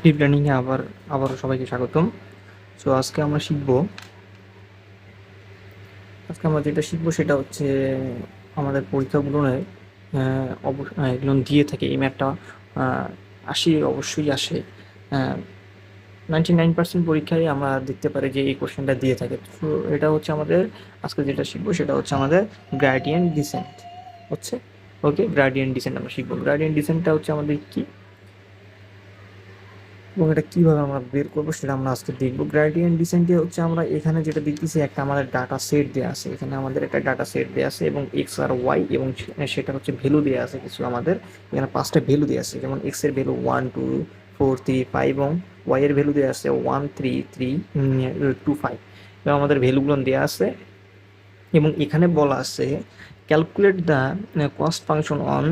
Deep লার্নিংয়ে আবারও সবাইকে স্বাগতম। সো আজকে আমরা যেটা শিখবো সেটা হচ্ছে আমাদের পরীক্ষাগুলোনে এগুলো দিয়ে থাকে। এই ম্যাথটা অবশ্যই আসে। 99% পরীক্ষায় আমরা দেখতে পারি যে এই কোশ্চেনটা দিয়ে থাকে। তো এটা হচ্ছে আমাদের আজকে যেটা শিখবো সেটা হচ্ছে আমাদের গ্রেডিয়েন্ট ডিসেন্ট হচ্ছে। ওকে, গ্রেডিয়েন্ট ডিসেন্ট আমরা শিখবো। গ্রেডিয়েন্ট ডিসেন্টটা হচ্ছে আমাদের কি এবং এটা কীভাবে আমরা বের করবো সেটা আমরা আজকে দেখবো। গ্রেডিয়েন্ট ডিসেন্টে হচ্ছে আমরা এখানে যেটা দেখতেছি, একটা আমাদের ডাটা সেট দেওয়া আছে। এখানে আমাদের একটা ডাটা সেট দেওয়া আছে এবং এক্স আর ওয়াই, এবং সেটা হচ্ছে ভ্যালু দেওয়া আছে কিছু। আমাদের এখানে 5টা ভ্যালু দেওয়া আছে, যেমন এক্স এর ভ্যালু 1 2 4 3 5 এবং ওয়াই এর ভ্যালু দেওয়া আছে 1 3 3 2 5 এবং আমাদের ভ্যালুগুলো দেওয়া আছে। এবং এখানে বলা আছে calculate the cost function on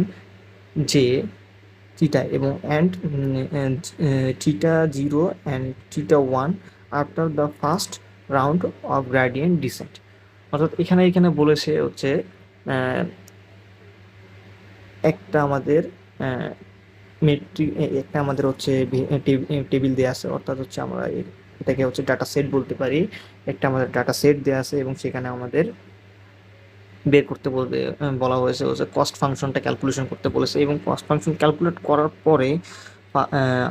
যে থিটা এবং theta 0 and theta 1 after the first round of gradient descent. অর্থাৎ এখানে বলেছে হচ্ছে একটা আমাদের একটা আমাদের হচ্ছে টেবিল দেওয়া আছে, অর্থাৎ হচ্ছে আমরা এটাকে হচ্ছে ডাটা সেট বলতে পারি। একটা আমাদের ডাটা সেট দেওয়া আছে এবং সেখানে আমাদের বের করতে বলা হয়েছে হচ্ছে কস্ট ফাংশনটা ক্যালকুলেশন করতে বলেছে। এবং কস্ট ফাংশন ক্যালকুলেট করার পরে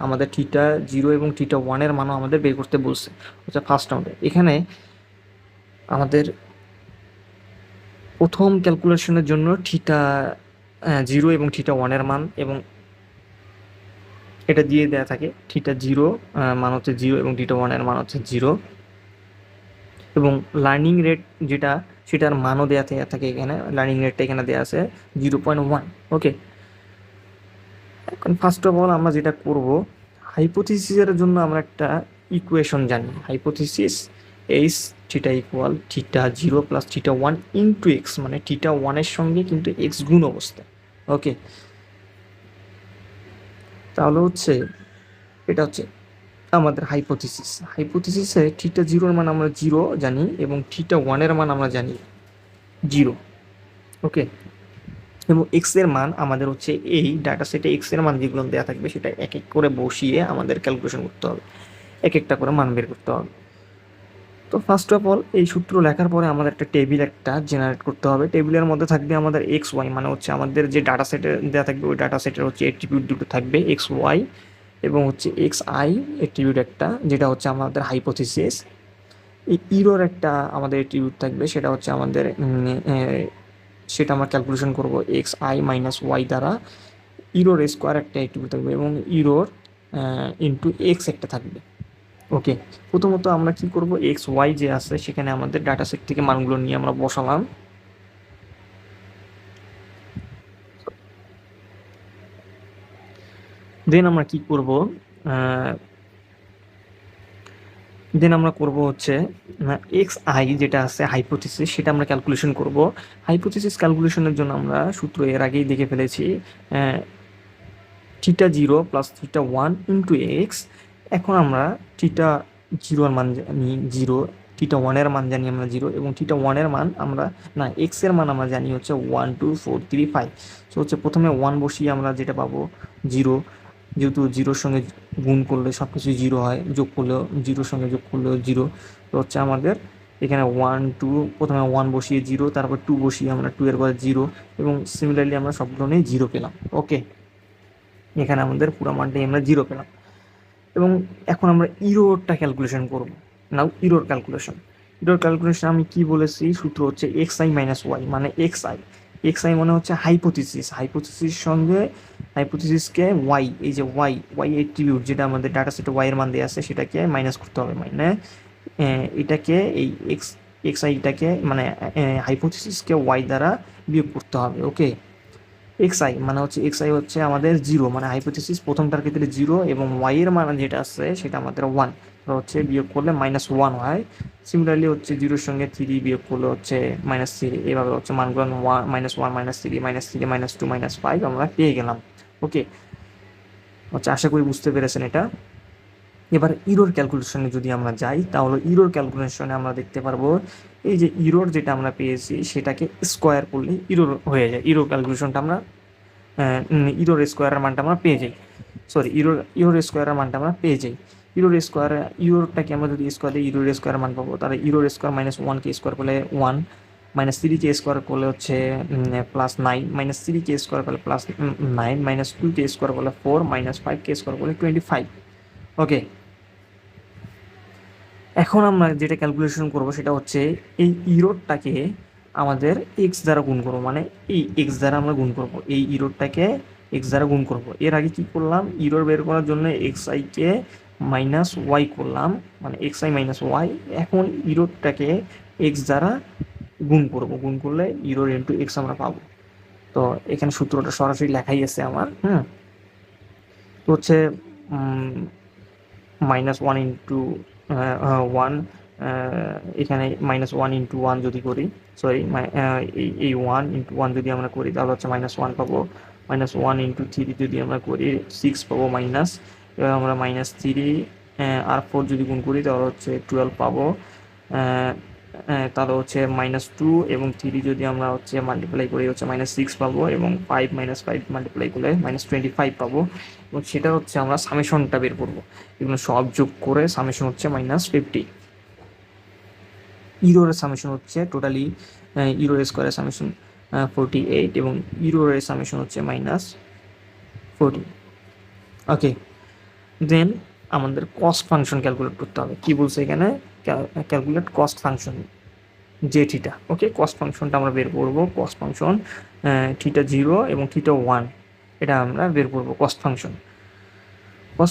আমাদের থিটা 0 এবং থিটা 1-এর মানও আমাদের বের করতে বলছে হচ্ছে ফার্স্ট রাউন্ডে। এখানে আমাদের প্রথম ক্যালকুলেশনের জন্য থিটা 0 এবং থিটা 1-এর মান এবং এটা দিয়ে দেওয়া থাকে। থিটা 0 মান হচ্ছে 0 এবং থিটা 1-এর মান হচ্ছে 0 এবং লার্নিং রেট যেটা সেটার মানও দেওয়া থাকে। এখানে লার্নিং রেটটা এখানে দেওয়া আছে 0.1। ওকে, এখন ফার্স্ট অফ অল আমরা যেটা করব, হাইপোথিসিসের জন্য আমরা একটা ইকুয়েশন জানি। Hypothesis H theta equal theta 0 plus theta 1 into x, মানে থিটা 1-এর সঙ্গে কিন্তু এক্স গুণ অবস্থা। ওকে, তাহলে হচ্ছে এটা হচ্ছে আমাদের হাইপোথিসিসে থিটা 0-এর মান আমরা 0 জানি এবং থিটা 1-এর মান আমরা জানি 0। ওকে, এবং এক্স এর মান আমাদের হচ্ছে এই ডাটা সেটে এক্স এর মান যেগুলো দেওয়া থাকবে সেটা এক এক করে বসিয়ে আমাদের ক্যালকুলেশন করতে হবে, এক একটা করে মান বের করতে হবে। তো ফার্স্ট অফ অল এই সূত্র লেখার পরে আমাদের একটা টেবিল জেনারেট করতে হবে। টেবিলের মধ্যে থাকবে আমাদের এক্স ওয়াই, মানে হচ্ছে আমাদের যে ডাটা সেটে দেওয়া থাকবে ওই ডাটা সেটের হচ্ছে অ্যাট্রিবিউট দুটো থাকবে, এক্স ওয়াই এবং হচ্ছে এক্স আই অ্যাট্রিবিউট একটা, যেটা হচ্ছে আমাদের হাইপোথিসিস। এই ইরোর একটা আমাদের অ্যাট্রিবিউট থাকবে, সেটা হচ্ছে আমাদের সেটা আমরা ক্যালকুলেশন করব এক্স আই মাইনাস ওয়াই দ্বারা। ইরোর স্কোয়ার একটা অ্যাট্রিবিউট থাকবে এবং ইরোর ইন্টু এক্স একটা থাকবে। ওকে, প্রথমত আমরা কি করব, এক্স ওয়াই যে আছে সেখানে আমাদের ডাটা সেট থেকে মানগুলো নিয়ে আমরা বসালাম। দেন আমরা কি করব, হচ্ছে এক্স আই যেটা আছে হাইপোথিসিস, সেটা আমরা ক্যালকুলেশন করব। হাইপোথিসিস ক্যালকুলেশনের জন্য আমরা সূত্র এর আগেই দেখে ফেলেছি, theta 0 plus theta 1 into x. এখন আমরা থিটা 0-এর মান জানি 0, থিটা 1-এর মান জানি আমরা 0 এবং থিটা 1-এর মান আমরা এক্স এর মান আমরা জানি হচ্ছে 1 2 4 3 5। সো হচ্ছে প্রথমে 1 বসিয়ে আমরা যেটা পাবো 0, যেহেতু 0-র সঙ্গে গুণ করলে সব কিছু 0 হয়, যোগ করলেও 0-র সঙ্গে যোগ করলেও 0। তো হচ্ছে আমাদের এখানে 1 2, প্রথমে 1 বসিয়ে 0, তারপর 2 বসিয়ে আমরা 2-এর পরে 0 এবং সিমিলারলি আমরা সবগুলো নিয়ে 0 পেলাম। ওকে, এখানে আমাদের পুরো মানটাই আমরা 0 পেলাম। এবং এখন আমরা ইরোরটা ক্যালকুলেশন করব। নাও ইরোর ক্যালকুলেশন আমি কি বলেছি, সূত্র হচ্ছে এক্স আই মাইনাস ওয়াই, মানে এক্স আই মানে হচ্ছে হাইপোথিসিস সঙ্গে হাইপোথিসিসকে ওয়াই, এই যে ওয়াই অ্যাট্রিবিউট যেটা আমাদের ডাটা সেটে ওয়াই এর মান দেওয়া আছে সেটাকে মাইনাস করতে হবে। মানে এটাকে এই এক্স আইটাকে মানে হাইপোথিসিসকে ওয়াই দ্বারা বিয়োগ করতে হবে। ওকে, এক্স আই হচ্ছে আমাদের 0, মানে হাইপোথিসিস প্রথমটার ক্ষেত্রে 0 এবং ওয়াই এর মান যেটা আছে সেটা আমাদের 1 হচ্ছে, বিয়োগ করলে -1 হয়। সিমিলারলি হচ্ছে 0-এর সঙ্গে 3 বিয়োগ করলে হচ্ছে -3। এভাবে হচ্ছে মানগুলো -1 -3 -3 -2 -5 আমরা পেয়ে গেলাম। ওকে, হচ্ছে আশা করি বুঝতে পেরেছেন এটা। এবার ইরোর ক্যালকুলেশনে যদি আমরা যাই, তাহলে ইরোর ক্যালকুলেশনে আমরা দেখতে পারবো এই যে ইরোর যেটা আমরা পেয়েছি সেটাকে স্কোয়ার করলে ইরোর হয়ে যায়। ইরোর ক্যালকুলেশনটা আমরা ইরোর স্কোয়ারের মানটা আমরা পেয়ে যাই। সরি ইউরোর স্কোয়ারের মানটা আমরা পেয়ে যাই। ইউরোরটাকে আমরা যদি স্কোয়ার দিই ইউরোর স্কোয়ারের মান পাবো, তাহলে ইউরোর স্কোয়ার মাইনাস ওয়ানকে স্কোয়ার করলে 1, মাইনাস 3কে স্কোয়ার করলে হচ্ছে +9, মাইনাস 3কে স্কোয়ার করলে +9, মাইনাস 2কে স্কোয়ার করলে 4, মাইনাস 5কে স্কোয়ার করলে 25। ওকে, এখন আমরা যেটা ক্যালকুলেশন করব সেটা হচ্ছে এই ইরোডটাকে আমাদের এক্স দ্বারা গুণ করবো, মানে এই এক্স দ্বারা আমরা গুণ করব, এই ইরোডটাকে এক্স দ্বারা গুণ করব। এর আগে কি করলাম, ইরোড বের করার জন্য এক্স আইকে মাইনাস ওয়াই করলাম, মানে এক্স আই মাইনাস ওয়াই। এখন ইরোডটাকে এক্স দ্বারা গুণ করব, গুণ করলে ইরোড ইন্টু এক্স আমরা পাবো। তো এখানে সূত্রটা সরাসরি লেখাই আছে আমার। তো হচ্ছে -1 ইন্টু 1, এখানে -1 ইন্টু 1 যদি করি, সরি এই 1 ইন্টু 1 যদি আমরা করি তাহলে হচ্ছে -1 পাবো। -1 ইন্টু 3 যদি আমরা করি 6 পাবো মাইনাস। এবার আমরা -3 আর 4 যদি গুণ করি তাহলে হচ্ছে 12 পাবো। তাহলে হচ্ছে -2 এবং 3 যদি আমরা হচ্ছে মাল্টিপ্লাই করি হচ্ছে -6 পাবো, এবং 5 -5 মাল্টিপ্লাই করলে -25 পাবো। এবং সেটা হচ্ছে আমরা সামেশনটা বের করবো, এগুলো সব যোগ করে সামেশন হচ্ছে -50। ইরোর সামেশন হচ্ছে টোটালি ইরোর স্কোয়ারের সামেশন 48, এবং ইরোর সামেশন হচ্ছে -40। ওকে, দেন আমাদের কস্ট ফাংশন ক্যালকুলেট করতে হবে। কি বলছে এখানে, calculate cost function J theta. Okay, cost ফাংশনটা আমরা বের করবো। কস্ট ফাংশন θ0 এবং θ1 এটা আমরা বের করবো। কস্ট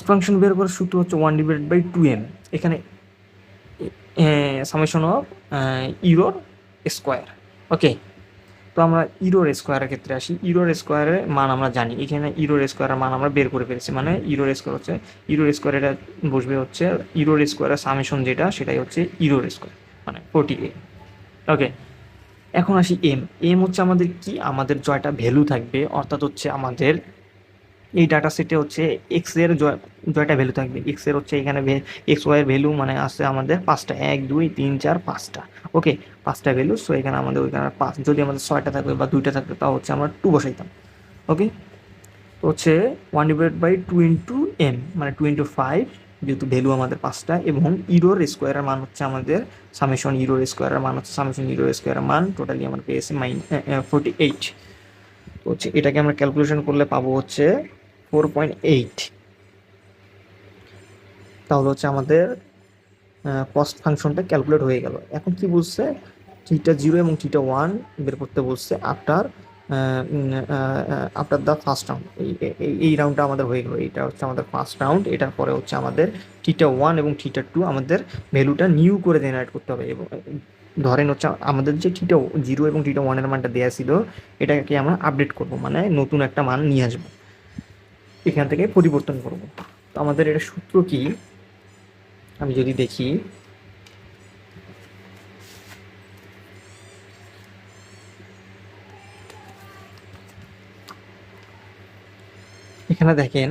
ফাংশন বের করার সূত্র হচ্ছে 1/2m। এখানে সামেশন অফ ইরোর স্কোয়ার। ওকে, তো আমরা ইরোর স্কোয়ারের ক্ষেত্রে আসি। ইরোর স্কোয়ারের মান আমরা জানি, এখানে ইরোর স্কোয়ারের মান আমরা বের করে ফেলেছি, মানে ইরোর স্কোয়ার হচ্ছে ইরোর স্কোয়ার, এটা বসবে হচ্ছে ইরোর স্কোয়ারের সামেশন যেটা, সেটাই হচ্ছে ইরোর স্কোয়ার, মানে 48। ওকে, এখন আসি এম হচ্ছে আমাদের কি, আমাদের জয়টা ভ্যালু থাকবে, অর্থাৎ হচ্ছে আমাদের এই ডাটা সেটে হচ্ছে এক্স এর জয়টা ভ্যালু থাকবে। এক্স এর হচ্ছে এখানে এক্স ওয়াই এর ভ্যালু মানে আছে আমাদের 5টা, 1 2 3 4 5টা। ওকে, 5টা ভ্যালু। সো এখানে আমাদের ওইখানে 5, যদি আমাদের 6টা থাকবে বা 2টা থাকবে তাও হচ্ছে আমরা 2 বসাইতাম। ওকে, তো হচ্ছে 1/2 ইন্টু এম, মানে 2 ইন্টু 5, যেহেতু ভ্যালু আমাদের 5টা, এবং ইরোর স্কোয়ারের মান হচ্ছে আমাদের সামেশন ইরোর স্কোয়ারের মান হচ্ছে সামেশন ইরোর স্কোয়ারের মান, টোটালি আমরা পেয়েছি 48। তো হচ্ছে এটাকে আমরা ক্যালকুলেশন করলে পাবো হচ্ছে 4.8। তাহলে হচ্ছে আমাদের কস্ট ফাংশনটা ক্যালকুলেট হয়ে গেল। এখন কি বলছে, θ0 এবং θ1 বের করতে বলছে আফটার দ্য ফার্স্ট রাউন্ড। এই রাউন্ডটা আমাদের হয়ে গেল, এটা হচ্ছে আমাদের ফার্স্ট রাউন্ড। এটার পরে হচ্ছে আমাদের θ1 এবং θ2 আমাদের ভ্যালুটা নিউ করে জেনারেট করতে হবে। এবং ধরেন হচ্ছে আমাদের যে θ0 এবং θ1 এর মানটা দেওয়া ছিল, এটাকে আমরা আপডেট করব, মানে নতুন একটা মান নিয়ে আসবো, এখান থেকে পরিবর্তন করব। তো আমাদের এটা সূত্র কি, আমি যদি দেখি, এখানে দেখেন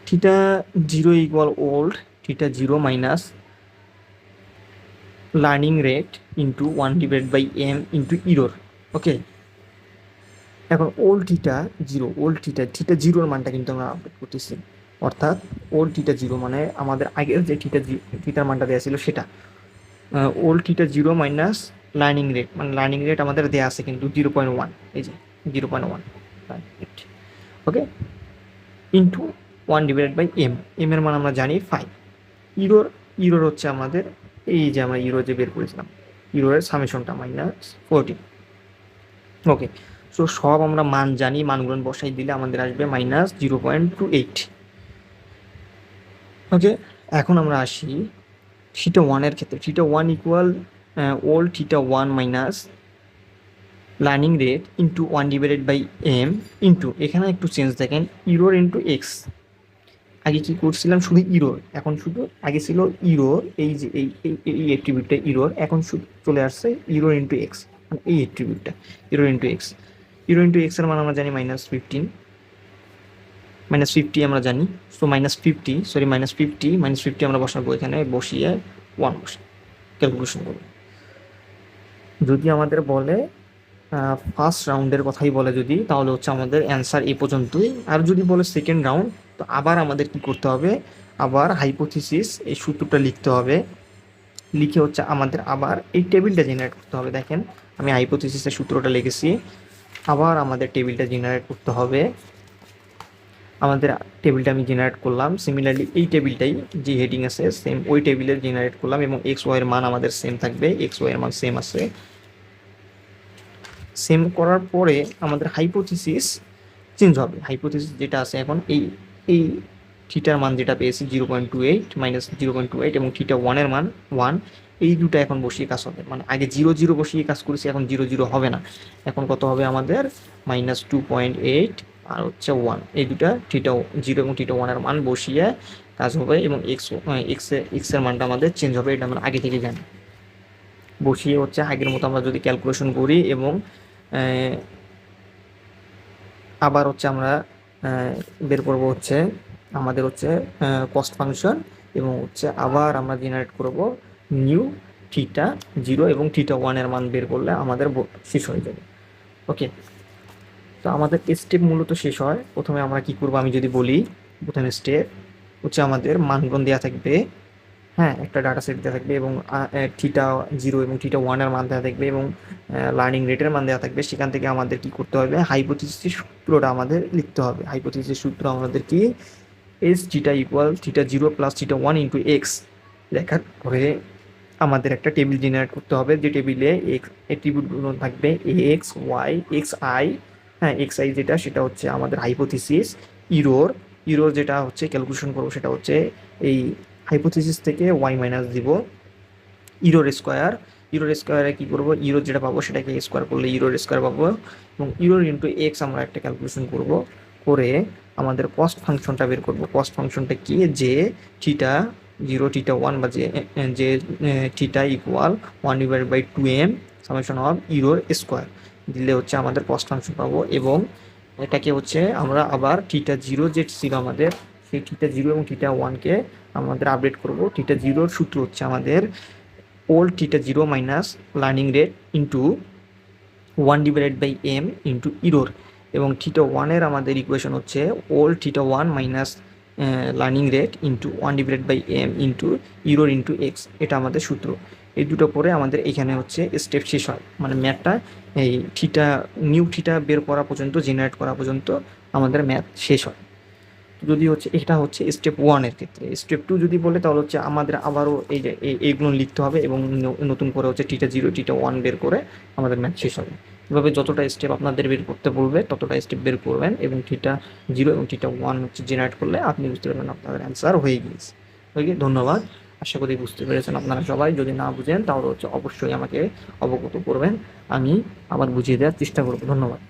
θ0 equal old, θ0 minus learning rate into 1/m into error. Okay, এখন ওল্ড θ0 মানটা কিন্তু আমরা আপডেট করতেছি, অর্থাৎ ওল্ড θ0 মানে আমাদের আগের যে থিটার মানটা দেওয়া ছিল সেটা। ওল্ড θ0 মাইনাস লার্নিং রেট, মানে লার্নিং রেট আমাদের দেওয়া আছে কিন্তু 0.1, এই যে 0.1। ওকে, ইন্টু 1/m, এম এর মান আমরা জানি 5। ইরোর হচ্ছে আমাদের এই যে আমরা ইরো যে বের করেছিলাম, ইরোর সামেশনটা -40। ওকে, সো সব আমরা মান জানি, মানগুলো বসাই দিলে আমাদের আসবে -0.28। ওকে, এখন আমরা আসি θ1 এর ক্ষেত্রে। θ1 equal old θ1 minus learning rate into 1/m into, এখানে একটু চেঞ্জ দেখেন, ইরোর ইন্টু এক্স। আগে কি করছিলাম, শুধু ইরোর, এখন শুধু আগে ছিল ইরোর, এই যে এই অ্যাট্রিবিউটটা ইরোর, এখন শুধু চলে আসছে ইরোর ইন্টু এক্স, মানে এই অ্যাট্রিবিউটটা error into x. Error into x এর মান আমরা জানি -15, -50 আমরা জানি। সো -50 আমরা বসাবো, এখানে বসিয়ে 1 বসে ক্যালকুলেশন করবো। যদি আমাদের বলে ফার্স্ট রাউন্ডের কথাই বলে যদি, তাহলে হচ্ছে আমাদের অ্যান্সার এ পর্যন্তই। আর যদি বলে সেকেন্ড রাউন্ড, তো আবার আমাদের কি করতে হবে, আবার হাইপোথিসিস এই সূত্রটা লিখতে হবে। লিখে হচ্ছে আমাদের আবার এই টেবিলটা জেনারেট করতে হবে। দেখেন আমি হাইপোথিসিসের সূত্রটা লিখেছি, আবার আমাদের টেবিলটা জেনারেট করতে হবে। আমাদের টেবিলটা আমি জেনারেট করলাম, সিমিলারলি এই টেবিলটাই যে হেডিং আছে সেম ওই টেবিলের জেনারেট করলাম, এবং এক্স ওয়াই এর মান আমাদের সেম থাকবে, এক্স ওয়াই এর মান সেম আছে। সেম করার পরে আমাদের হাইপোথিসিস চেঞ্জ হবে। হাইপোথিসিস যেটা আছে এখন এই থিটার মান যেটা পেয়েছি 0.28 মাইনাস 0.28 এবং থিটা ওয়ানের মান 1, এই দুটো এখন বসিয়ে কাজ হবে। মানে আগে 0 0 বসিয়ে কাজ করেছি, এখন 0 0 হবে না, এখন কত হবে আমাদের -2.8 আর হচ্ছে 1, এই দুটা থিটা 0 এবং থিটা ওয়ানের মান বসিয়ে কাজ হবে, এবং এক্স এর মানটা আমাদের চেঞ্জ হবে, এটা আমরা আগে থেকে জানি। বসিয়ে হচ্ছে আগের মতো আমরা যদি ক্যালকুলেশন করি এবং আবার হচ্ছে আমরা বের করব হচ্ছে আমাদের হচ্ছে কস্ট ফাংশন, এবং হচ্ছে আবার আমরা জেনারেট করব নিউ থিটা 0 এবং থিটা 1 এর মান বের করলে আমাদের শেষ হয়ে যাবে। ওকে, তো আমাদের স্টেপ মূলত শেষ হয়। প্রথমে আমরা কি করব আমি যদি বলি, প্রথমে স্টেপ হচ্ছে আমাদের মানগুলো দেওয়া থাকবে, হ্যাঁ একটা ডাটা সেট দেওয়া থাকবে, এবং থিটা 0 এবং থিটা 1 এর মান দেওয়া থাকবে, এবং লার্নিং রেটের মান দেওয়া থাকবে। সেখান থেকে আমাদের কি করতে হবে, হাইপোথিসিসের সূত্রটা আমাদের লিখতে হবে। হাইপোথিসিসের সূত্র আমাদের কি, S theta equal theta 0 plus theta 1 into x লেখার পরে আমাদের একটা টেবিল জেনারেট করতে হবে, যে টেবিলে এক্স অ্যাট্রিবিউটগুলো থাকবে এক্স ওয়াই এক্স আই, হ্যাঁ এক্স আই যেটা সেটা হচ্ছে আমাদের হাইপোথিসিস। ইরোর যেটা হচ্ছে ক্যালকুলেশন করবো সেটা হচ্ছে এই হাইপোথিসিস থেকে ওয়াই মাইনাস দিব ইরোর স্কোয়ারে কী করবো, ইরোর যেটা পাবো সেটাকে স্কোয়ার করলে ইরোর স্কোয়ার পাবো, এবং ইরোর ইন্টু এক্স আমরা একটা ক্যালকুলেশন করব, করে আমাদের কস্ট ফাংশনটা বের করব। কস্ট ফাংশনটা কি, যে থিটা 0 থিটা 1 বা যে theta equal 1/2m summation of error square দিলে হচ্ছে আমাদের কস্ট ফাংশন পাবো। এবং এটাকে হচ্ছে আমরা আবার থিটা 0 যে ছিল আমাদের, সেই থিটা 0 এবং থিটা 1কে আমাদের আপডেট করব। থিটা 0-র সূত্র হচ্ছে আমাদের old theta 0 minus learning rate into 1/m into error, এবং থিটা 1-এর আমাদের ইকুয়েশন হচ্ছে old theta 1 minus learning rate into 1/m into error into x, এটা আমাদের সূত্র। এই দুটো পরে আমাদের এখানে হচ্ছে স্টেপ শেষ হয়, মানে ম্যাথটা এই থিটা নিউ থিটা বের করা পর্যন্ত, জেনারেট করা পর্যন্ত আমাদের ম্যাথ শেষ হয়। যদি হচ্ছে এটা হচ্ছে স্টেপ 1-এর ক্ষেত্রে। স্টেপ 2 যদি বলে তাহলে হচ্ছে আমাদের আবারও এই যে এইগুলো লিখতে হবে, এবং নতুন করে হচ্ছে থিটা 0 থিটা 1 বের করে আমাদের ম্যাথ শেষ হবে। এভাবে যতটা স্টেপ আপনাদের বের করতে বলবে ততটা স্টেপ বের করবেন, এবং থিটা 0 এবং থিটা 1 হচ্ছে জেনারেট করলে আপনি বুঝতে পারবেন আপনাদের অ্যান্সার হয়ে গিয়েছে। ওকে, ধন্যবাদ। আশা করি বুঝতে পেরেছেন আপনারা সবাই। যদি না বুঝেন তাহলে হচ্ছে অবশ্যই আমাকে অবগত করবেন, আমি আবার বুঝিয়ে দেওয়ার চেষ্টা করব। ধন্যবাদ।